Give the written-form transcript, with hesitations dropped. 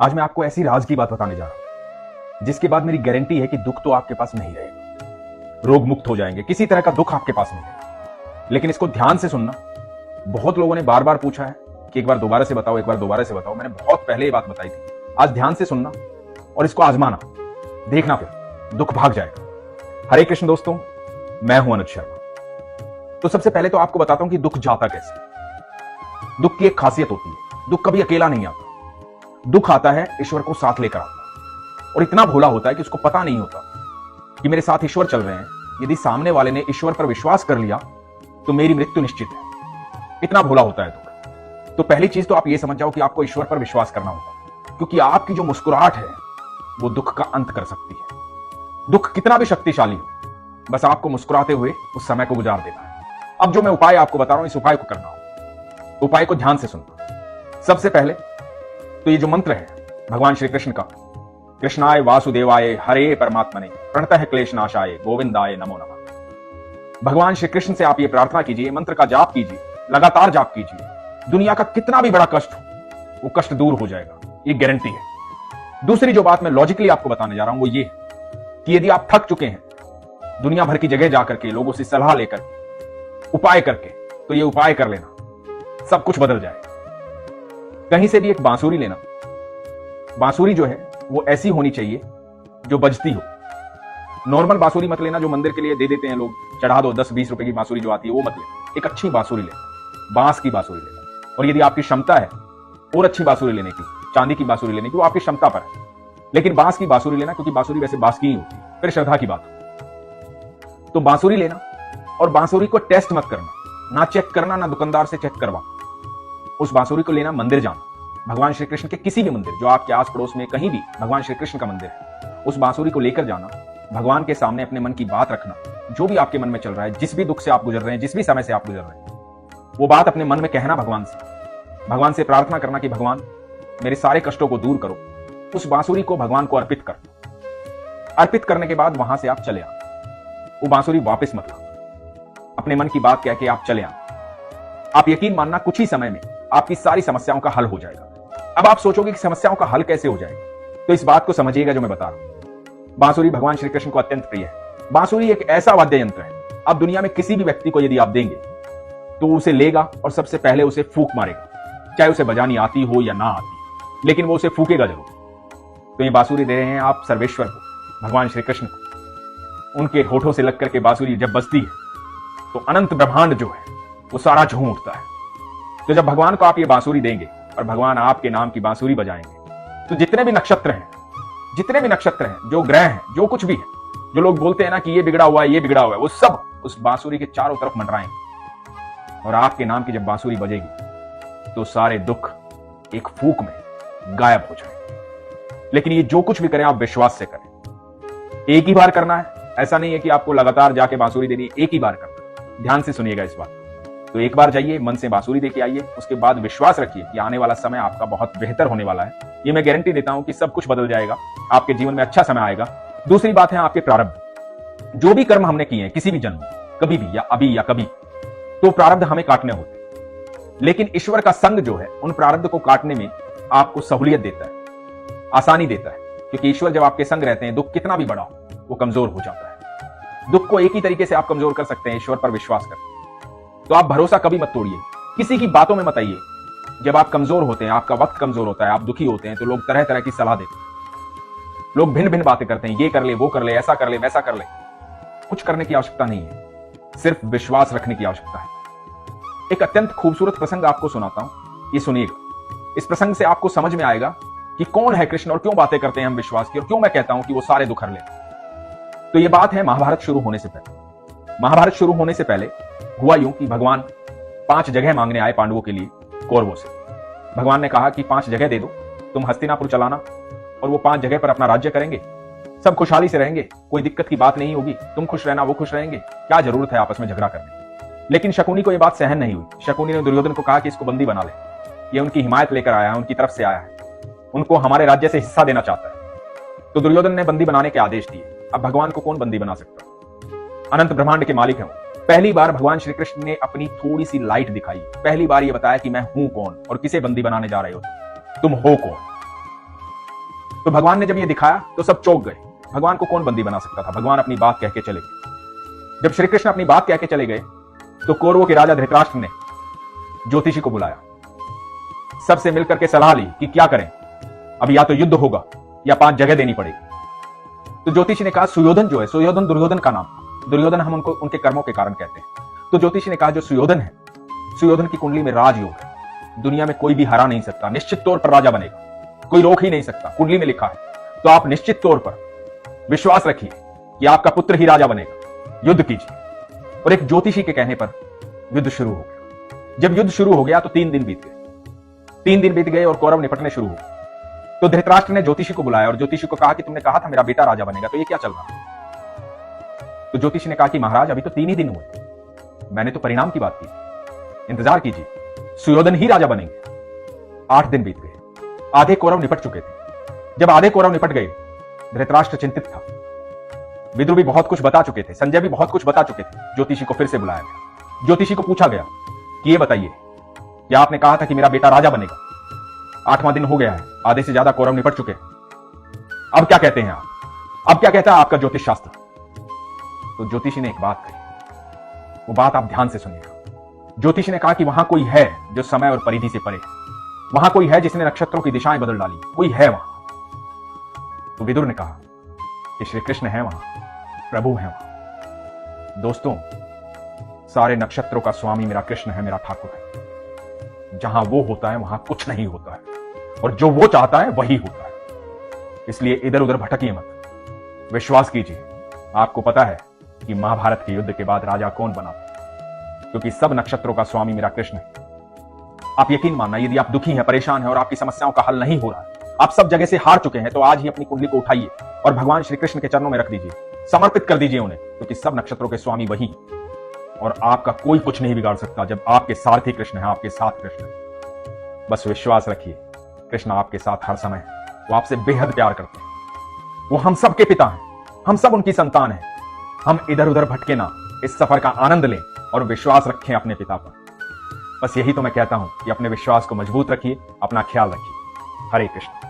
आज मैं आपको ऐसी राज की बात बताने जा रहा हूं जिसके बाद मेरी गारंटी है कि दुख तो आपके पास नहीं रहेगा, रोग मुक्त हो जाएंगे, किसी तरह का दुख आपके पास नहीं है। लेकिन इसको ध्यान से सुनना। बहुत लोगों ने बार बार पूछा है कि एक बार दोबारा से बताओ, एक बार दोबारा से बताओ। मैंने बहुत पहले ये बात बताई थी। आज ध्यान से सुनना और इसको आजमाना, देखना, फिर दुख भाग जाएगा। हरे कृष्ण दोस्तों, मैं हूं अनुज शर्मा। तो सबसे पहले तो आपको बताता हूं कि दुख जाता कैसे। दुख की एक खासियत होती है, दुख कभी अकेला नहीं आता। दुख आता है ईश्वर को साथ लेकर आता है, और इतना भोला होता है कि उसको पता नहीं होता कि मेरे साथ ईश्वर चल रहे हैं। यदि सामने वाले ने ईश्वर पर विश्वास कर लिया तो मेरी मृत्यु निश्चित है। इतना भोला होता है दुख। तो पहली चीज तो आप ये समझ जाओ कि आपको ईश्वर पर विश्वास करना होगा, क्योंकि आपकी जो मुस्कुराहट है वो दुख का अंत कर सकती है। दुख कितना भी शक्तिशाली हो, बस आपको मुस्कुराते हुए उस समय को गुजार देना है। अब जो मैं उपाय आपको बता रहा हूं, इस उपाय को करना हो। उपाय को ध्यान से सुनना। सबसे पहले तो ये जो मंत्र है भगवान श्री कृष्ण का, कृष्णाय वासुदेवाय हरे परमात्मने प्रणतः क्लेशनाशाय गोविंदाय नमो नमः। भगवान श्री कृष्ण से आप ये प्रार्थना कीजिए, मंत्र का जाप कीजिए, लगातार जाप कीजिए। दुनिया का कितना भी बड़ा कष्ट हो, वो कष्ट दूर हो जाएगा, ये गारंटी है। दूसरी जो बात मैं लॉजिकली आपको बताने जा रहा हूं वो ये कि यदि आप थक चुके हैं दुनिया भर की जगह जाकर के, लोगों से सलाह लेकर, उपाय करके, तो ये उपाय कर लेना, सब कुछ बदल जाएगा। कहीं से भी एक बांसुरी लेना। बांसुरी जो है वो ऐसी होनी चाहिए जो बजती हो। नॉर्मल बांसुरी मत लेना जो मंदिर के लिए दे देते हैं लोग, चढ़ा दो 10-20 रुपए की बांसुरी जो आती है वो मत लेना। एक अच्छी बांसुरी लेना, बांस की बांसुरी लेना। और यदि आपकी क्षमता है और अच्छी बांसुरी लेने की, चांदी की बांसुरी लेने की, वो आपकी क्षमता पर है, लेकिन बांस की बांसुरी लेना, क्योंकि बांसुरी वैसे बांस की ही होती है, फिर श्रद्धा की बात हो। तो बांसुरी लेना, और बांसुरी को टेस्ट मत करना, ना चेक करना, ना दुकानदार से चेक करवा। उस बांसुरी को लेना, मंदिर जाना, भगवान श्री कृष्ण के किसी भी मंदिर जो आपके आस पड़ोस में कहीं भी भगवान श्री कृष्ण का मंदिर है, उस बांसुरी को लेकर जाना, भगवान के सामने अपने मन की बात रखना, जो भी आपके मन में चल रहा है, जिस भी दुख से आप गुजर रहे हैं, जिस भी समय से आप गुजर रहे हैं, वो बात अपने मन में कहना भगवान से प्रार्थना करना कि भगवान मेरे सारे कष्टों को दूर करो। उस बांसुरी को भगवान को अर्पित कर दो। अर्पित करने के बाद वहां से आप चले आना, वो बांसुरी वापस मत लाना। अपने मन की बात कह के आप चले आना। आप यकीन मानना, कुछ ही समय में आपकी सारी समस्याओं का हल हो जाएगा। अब आप सोचोगे कि समस्याओं का हल कैसे हो जाएगा, तो इस बात को समझिएगा जो मैं बता रहा हूं। बांसुरी भगवान श्री कृष्ण को अत्यंत प्रिय है। बांसुरी एक ऐसा वाद्य यंत्र है, अब दुनिया में किसी भी व्यक्ति को यदि आप देंगे तो उसे लेगा और सबसे पहले उसे फूंक मारेगा, चाहे उसे बजानी आती हो या ना आती, लेकिन वो उसे फूकेगा जरूर। तो ये बांसुरी दे रहे हैं आप सर्वेश्वर को, भगवान श्री कृष्ण को। उनके होठों से लग करके बांसुरी जब बजती है तो अनंत ब्रह्मांड जो है वो सारा झूम उठता है। तो जब भगवान को आप ये बांसुरी देंगे और भगवान आपके नाम की बांसुरी बजाएंगे, तो जितने भी नक्षत्र हैं, जो ग्रह हैं, जो कुछ भी है, जो लोग बोलते हैं ना कि ये बिगड़ा हुआ है, ये बिगड़ा हुआ है, वो सब उस बांसुरी के चारों तरफ मंडराएंगे। और आपके नाम की जब बांसुरी बजेगी तो सारे दुख एक फूंक में गायब हो जाएंगे। लेकिन ये जो कुछ भी करें आप विश्वास से करें। एक ही बार करना है, ऐसा नहीं है कि आपको लगातार जाके बांसुरी देनी है, एक ही बार करना। ध्यान से सुनिएगा इस बात। तो एक बार जाइए, मन से बांसुरी देके आइए, उसके बाद विश्वास रखिए कि आने वाला समय आपका बहुत बेहतर होने वाला है। ये मैं गारंटी देता हूं कि सब कुछ बदल जाएगा, आपके जीवन में अच्छा समय आएगा। दूसरी बात है आपके प्रारब्ध। जो भी कर्म हमने किए हैं किसी भी जन्म में, कभी भी या अभी या कभी, तो प्रारब्ध हमें काटने होते हैं। लेकिन ईश्वर का संग जो है उन प्रारब्ध को काटने में आपको सहूलियत देता है, आसानी देता है, क्योंकि ईश्वर जब आपके संग रहते हैं, दुख कितना भी बड़ा हो वो कमजोर हो जाता है। दुख को एक ही तरीके से आप कमजोर कर सकते हैं, ईश्वर पर विश्वास करके। तो आप भरोसा कभी मत तोड़िए, किसी की बातों में मत आइए। जब आप कमजोर होते हैं, आपका वक्त कमजोर होता है, आप दुखी होते हैं, तो लोग तरह तरह की सलाह देते हैं, लोग भिन्न भिन्न बातें करते हैं, ये कर ले, वो कर ले, ऐसा कर ले, वैसा कर ले। कुछ करने की आवश्यकता नहीं है, सिर्फ विश्वास रखने की आवश्यकता है। एक अत्यंत खूबसूरत प्रसंग आपको सुनाता हूं, ये सुनिएगा। इस प्रसंग से आपको समझ में आएगा कि कौन है कृष्ण और क्यों बातें करते हैं हम विश्वास की, और क्यों मैं कहता हूं कि वो सारे दुख हर ले। तो ये बात है महाभारत शुरू होने से पहले। महाभारत शुरू होने से पहले हुआ यूं कि भगवान 5 जगह मांगने आए पांडवों के लिए कौरवों से। भगवान ने कहा कि 5 जगह दे दो, तुम हस्तिनापुर चलाना, और वो 5 जगह पर अपना राज्य करेंगे, सब खुशहाली से रहेंगे, कोई दिक्कत की बात नहीं होगी, तुम खुश रहना, वो खुश रहेंगे, क्या जरूरत है आपस में झगड़ा करने। लेकिन शकुनी को यह बात सहन नहीं हुई। शकुनी ने दुर्योधन को कहा कि इसको बंदी बना ले, ये उनकी हिमायत लेकर आया है, उनकी तरफ से आया है, उनको हमारे राज्य से हिस्सा देना चाहता है। तो दुर्योधन ने बंदी बनाने के आदेश दिए। अब भगवान को कौन बंदी बना सकता? अनंत ब्रह्मांड के मालिक हैं। पहली बार भगवान श्री कृष्ण ने अपनी थोड़ी सी लाइट दिखाई, पहली बार ये बताया कि मैं हूं कौन और किसे बंदी बनाने जा रहे हो, तुम हो कौन। तो भगवान ने जब ये दिखाया तो सब चौंक गए। भगवान को कौन बंदी बना सकता था? भगवान अपनी बात कह के चले गए। जब श्री कृष्ण अपनी बात कह के चले गए तो कौरवों के राजा धृतराष्ट्र ने ज्योतिषी को बुलाया, सबसे मिलकर के सलाह ली कि क्या करें, अब या तो युद्ध होगा या 5 जगह देनी पड़ेगी। तो ज्योतिषी ने कहा, सुयोधन जो है, सुयोधन दुर्योधन का नाम, दुर्योधन हम उनको उनके कर्मों के कारण कहते हैं। तो ज्योतिषी ने कहा जो सुयोधन है, सुयोधन की कुंडली में राजयोग है, दुनिया में कोई भी हरा नहीं सकता, निश्चित तौर पर राजा बनेगा, कोई रोक ही नहीं सकता, कुंडली में लिखा है। तो आप निश्चित तौर पर विश्वास रखिए कि आपका पुत्र ही राजा बनेगा, युद्ध कीजिए। और एक ज्योतिषी के कहने पर युद्ध शुरू हो गया। जब युद्ध शुरू हो गया तो 3 दिन बीत गए। 3 दिन बीत गए और कौरव निपटने शुरू हो गए। तो धृतराष्ट्र ने ज्योतिषी को बुलाया और ज्योतिषी को कहा कि तुमने कहा था मेरा बेटा राजा बनेगा, तो ये क्या चल रहा है? तो ज्योतिषी ने कहा कि महाराज अभी तो 3 ही दिन हुए, मैंने तो परिणाम की बात की, इंतजार कीजिए, सुयोधन ही राजा बनेंगे। 8 दिन बीत गए, आधे कौरव निपट चुके थे। जब आधे कौरव निपट गए, धृतराष्ट्र चिंतित था। विदुर भी बहुत कुछ बता चुके थे, संजय भी बहुत कुछ बता चुके थे। ज्योतिषी को फिर से बुलाया गया। ज्योतिषी को पूछा गया कि ये बताइए, क्या आपने कहा था कि मेरा बेटा राजा बनेगा? 8वां दिन हो गया है, आधे से ज्यादा कौरव निपट चुके हैं, अब क्या कहते हैं आप? अब क्या कहता है आपका ज्योतिष शास्त्र? तो ज्योतिषी ने एक बात कही, वो बात आप ध्यान से सुनिएगा। ज्योतिषी ने कहा कि वहां कोई है जो समय और परिधि से परे है, वहां कोई है जिसने नक्षत्रों की दिशाएं बदल डाली, कोई है वहां। तो विदुर ने कहा कि श्री कृष्ण है वहां, प्रभु है वहां। दोस्तों, सारे नक्षत्रों का स्वामी मेरा कृष्ण है, मेरा ठाकुर है। जहां वो होता है वहां कुछ नहीं होता है, और जो वो चाहता है वही होता है। इसलिए इधर उधर भटकिए मत, विश्वास कीजिए। आपको पता है कि महाभारत के युद्ध के बाद राजा कौन बना था, क्योंकि सब नक्षत्रों का स्वामी मेरा कृष्ण है। आप यकीन मानना, यदि आप दुखी हैं, परेशान हैं और आपकी समस्याओं का हल नहीं हो रहा है, आप सब जगह से हार चुके हैं, तो आज ही अपनी कुंडली को उठाइए और भगवान श्री कृष्ण के चरणों में रख दीजिए, समर्पित कर दीजिए उन्हें, क्योंकि सब नक्षत्रों के स्वामी वही, और आपका कोई कुछ नहीं बिगाड़ सकता जब आपके सारथी कृष्ण है, आपके साथ कृष्ण है। बस विश्वास रखिए, कृष्ण आपके साथ हर समय है। वो आपसे बेहद प्यार करते हैं, वो हम सब के पिता हैं, हम सब उनकी संतान हैं। हम इधर उधर भटके ना, इस सफर का आनंद लें और विश्वास रखें अपने पिता पर। बस यही तो मैं कहता हूं कि अपने विश्वास को मजबूत रखिए, अपना ख्याल रखिए। हरे कृष्ण।